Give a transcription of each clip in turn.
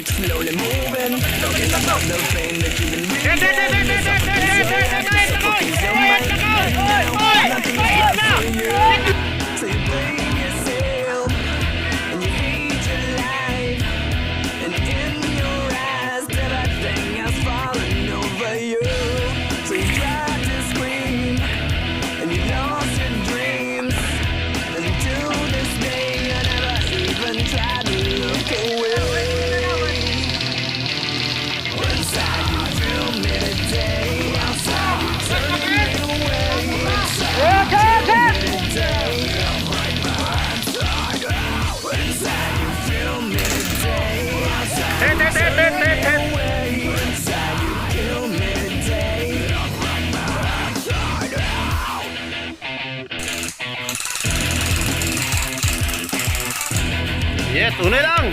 start slowly moving. Talking about the pain that you've been living. So you blame yourself and you hate your life, and in your eyes everything has fallen over you. So you tried to scream and you lost your dreams, and to this day you never even tried to look away. Inside you feel me today, outside you turn me away. Inside you feel me today, break my inside out. Inside you feel me today, outside you turn me away. Inside you kill me today, break my inside out. Yes, tunay lang.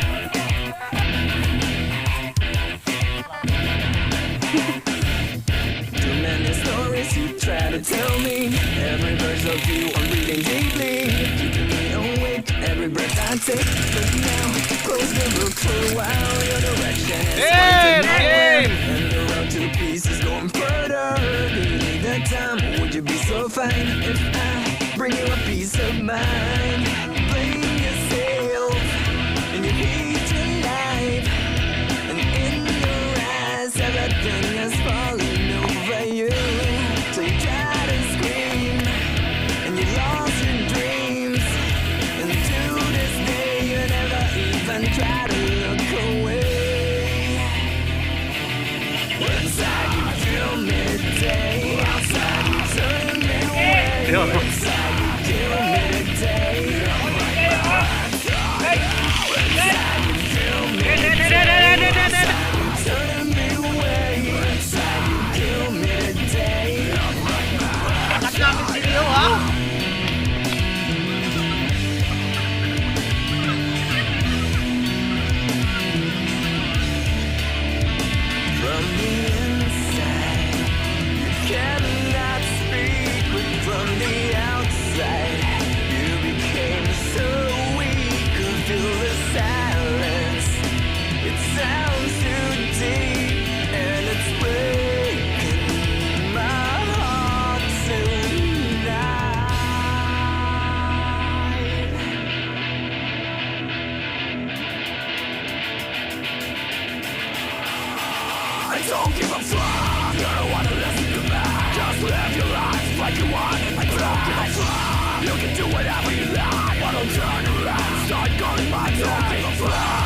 Too many stories you try to tell me. Every verse of you I'm reading deeply, keeping me awake every breath I take. But now, close the book for a while. Your direction is pointing my way, and the road to peace is going further. Do you need the time? Would you be so fine if I bring you a peace of mind? Blame yourself and you hate your life, and in your eyes everything has fallen over you. So you try to scream and you lost your dreams, and to this day you never even try to look away. Inside you feel me today, outside you turn me away. Inside you kill me today, inside you feel me today, outside you turn me away. Inside you kill me today. From the inside, you cannot speak, but from the outside, you became so weak. Could feel the silence. It sounds too deep, and it's breaking my heart tonight. I don't give a fuck. You don't wanna listen to me. Just live your life like you want. I don't give a fuck. You can do whatever you like, but don't turn around. Start calling my. Don't give a fuck.